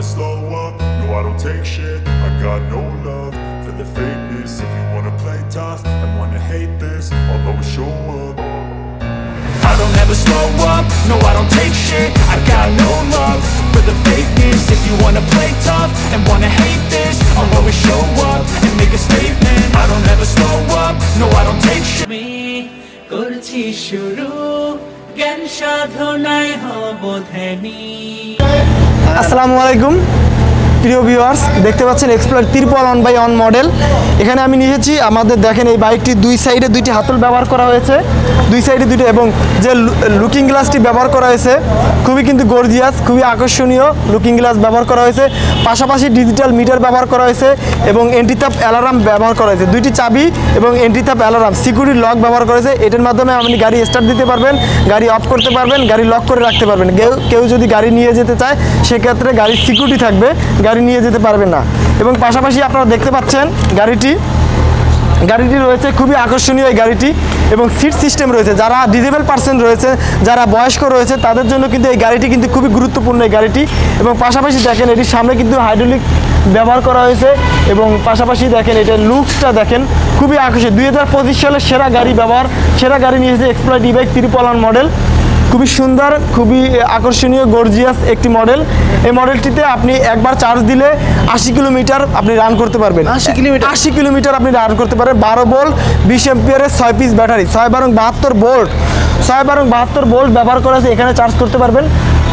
never slow up, no I don't take shit. I got no love for the fakeness. If you wanna play tough and wanna hate this, I'll always show up. I don't ever slow up, no I don't take shit. I got no love for the fakeness. If you wanna play tough and wanna hate this, I'll always show up and make a statement. I don't ever slow up, no I don't take shit. করছি শুরু জ্ঞান সাধনায় হব ধ্যানী। আসসালামু আলাইকুম প্রিয় viewers, দেখতে পাচ্ছেন এক্সপ্লোর 1/1 মডেল। এখানে আমি নিয়েছি, আমাদের দেখেন এই বাইকটি দুই সাইডে দুইটি হাতল ব্যবহার করা হয়েছে, দুই সাইডে দুইটি, এবং যে লুকিং গ্লাসটি ব্যবহার করা হয়েছে খুবই কিন্তু গর্জিয়াস, খুবই আকর্ষণীয় লুকিং গ্লাস ব্যবহার করা হয়েছে। পাশাপাশি ডিজিটাল মিটার ব্যবহার করা হয়েছে এবং এন্টিথাপ অ্যালার্ম ব্যবহার করা হয়েছে, দুইটি চাবি এবং এন্টিথাপ অ্যালার্ম সিকিউরিটি লক ব্যবহার করা হয়েছে। এটার মাধ্যমে আপনি গাড়ি স্টার্ট দিতে পারবেন, গাড়ি অফ করতে পারবেন, গাড়ি লক করে রাখতে পারবেন। কেউ যদি গাড়ি নিয়ে যেতে চায় সেক্ষেত্রে গাড়ির সিকিউরিটি থাকবে, গাড়ি নিয়ে যেতে পারবে না। এবং পাশাপাশি আপনারা দেখতে পাচ্ছেন গাড়িটি রয়েছে খুবই আকর্ষণীয় এই গাড়িটি, এবং সিট সিস্টেম রয়েছে। যারা ডিসেবল পার্সন রয়েছে, যারা বয়স্ক রয়েছে তাদের জন্য কিন্তু এই গাড়িটি কিন্তু খুবই গুরুত্বপূর্ণ এই গাড়িটি। এবং পাশাপাশি দেখেন এটির সামনে কিন্তু হাইড্রোলিক ব্যবহার করা হয়েছে, এবং পাশাপাশি দেখেন এটার লুকসটা দেখেন খুবই আকর্ষণীয়। 2025 সালের সেরা গাড়ি নিয়েছে এক্সপ্লয়েড ই-বাইক 1/1 মডেল। খুবই সুন্দর, খুবই আকর্ষণীয়, গর্জিয়াস একটি মডেল। এই মডেলটিতে আপনি একবার চার্জ দিলে 80 কিলোমিটার আপনি রান করতে পারবেন। 80 কিলোমিটার আপনি রান করতে পারবেন। 12 ভোল্ট 20 এম্পিয়ারের 6 পিস ব্যাটারি, 6/72 ভোল্ট ব্যবহার করা আছে। এখানে চার্জ করতে পারবেন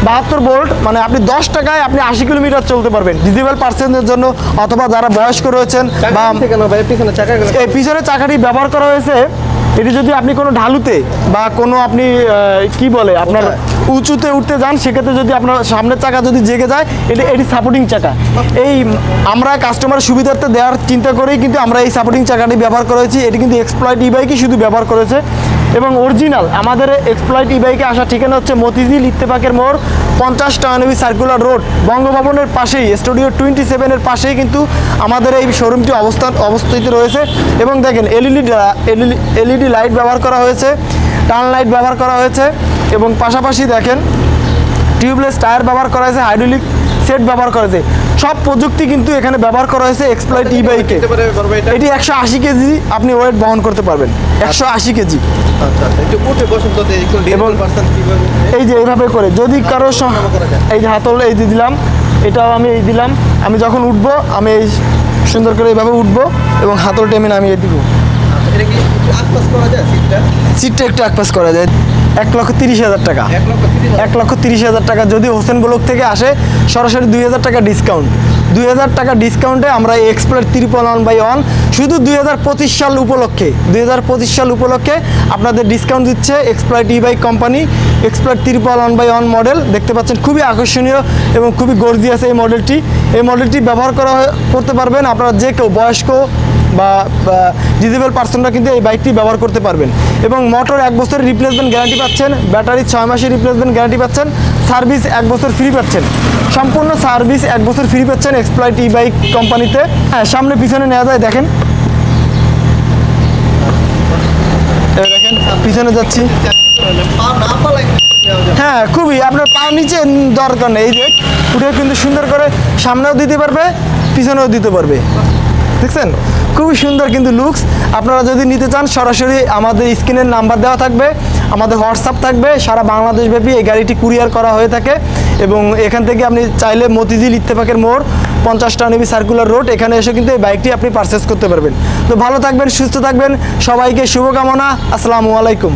72 ভোল্ট, মানে আপনি 10 টাকায় আপনি 80 কিলোমিটার চলতে পারবেন ডিসেবল পার্সনদের জন্য, অথবা যারা বয়স্ক রয়েছেন। বা এই পিছনের চাকাটি ব্যবহার করা হয়েছে, এটি যদি আপনি কোনো ঢালুতে বা কোনো আপনি কি বলে আপনার উঁচুতে উঠতে যান, সেক্ষেত্রে যদি আপনার সামনের চাকা যদি জেগে যায়, এটি সাপোর্টিং চাকা। এই আমরা কাস্টমার সুবিধার্থে দেওয়ার চিন্তা করেই কিন্তু আমরা এই সাপোর্টিং চাকাটি ব্যবহার করেছি। এটি কিন্তু এক্সপ্লয়েড ই-বাইকই শুধু ব্যবহার করেছে। এবং অরিজিনাল আমাদের এক্সপ্লয়েড ই-বাইকে আসার ঠিকানা হচ্ছে মতিঝিল ইত্তেফাকের মোড়, 50 সার্কুলার রোড, বঙ্গভবনের পাশেই, স্টুডিও 27-এর পাশেই কিন্তু আমাদের এই শোরুমটি অবস্থিত রয়েছে। এবং দেখেন এলইডি লাইট ব্যবহার করা হয়েছে, টার্ন লাইট ব্যবহার করা হয়েছে, এবং পাশাপাশি দেখেন টিউবলেস টায়ার ব্যবহার করা হয়েছে, হাইড্রোলিক সেট ব্যবহার করা হয়েছে। সব প্রযুক্তি কিন্তু এখানে ব্যবহার করা হয়েছে এক্সপ্লয়েড ই-বাইকে। এটি 180 কেজি আপনি ওয়েট বহন করতে পারবেন, 180 কেজি। এবং এই যে এইভাবে করে যদি কারো এই যে হাতল এই দিয়ে দিলাম, এটাও আমি এই দিলাম, আমি যখন উঠবো আমি এই সুন্দর করে এইভাবে উঠবো এবং হাতল টেমে নামিয়ে দিব। সিটটা একটু আকপাস করা যায়। 1,30,000 টাকা, 1,30,000 টাকা। যদি হোসেন ব্লক থেকে আসে সরাসরি 2,000 টাকা ডিসকাউন্ট, 2,000 টাকা ডিসকাউন্টে আমরা এই এক্সপ্লোর 1/1 শুধু 2025 সাল উপলক্ষে আপনাদের ডিসকাউন্ট দিচ্ছে exploit e-bike company. Explore 1/1 model দেখতে পাচ্ছেন, খুবই আকর্ষণীয় এবং খুবই গর্জিয়াস এই মডেলটি ব্যবহার করতে পারবেন আপনারা, যে কেউ বয়স্ক বা ডিসেবল পার্সনরা কিন্তু এই বাইকটি ব্যবহার করতে পারবেন। এবং মোটর 1 বছরের রিপ্লেসমেন্ট গ্যারান্টি পাচ্ছেন, ব্যাটারি 6 মাসের রিপ্লেসমেন্ট গ্যারান্টি পাচ্ছেন, সার্ভিস 1 বছর ফ্রি পাচ্ছেন, সম্পূর্ণ সার্ভিস 1 বছর ফ্রি পাচ্ছেন এক্সপ্লয়েড ই-বাইক কোম্পানিতে। হ্যাঁ, সামনে পিছনে নেওয়া যায়, দেখেন পিছনে যাচ্ছি। হ্যাঁ, খুবই আপনার পা নিচে দরকার নেই, এই যে উঠে কিন্তু সুন্দর করে সামনেও দিতে পারবে, পিছনেও দিতে পারবে। দেখছেন খুবই সুন্দর কিন্তু লুকস। আপনারা যদি নিতে চান সরাসরি আমাদের স্ক্রিনের নাম্বার দেওয়া থাকবে, আমাদের হোয়াটসঅ্যাপ থাকবে। সারা বাংলাদেশব্যাপী এই গাড়িটি কুরিয়ার করা হয়ে থাকে, এবং এখান থেকে আপনি চাইলে মতিঝিল ইত্তেফাকের মোড়, 50 সার্কুলার রোড, এখানে এসে কিন্তু এই বাইকটি আপনি পারচেস করতে পারবেন। তো ভালো থাকবেন, সুস্থ থাকবেন, সবাইকে শুভকামনা। আসসালামু আলাইকুম।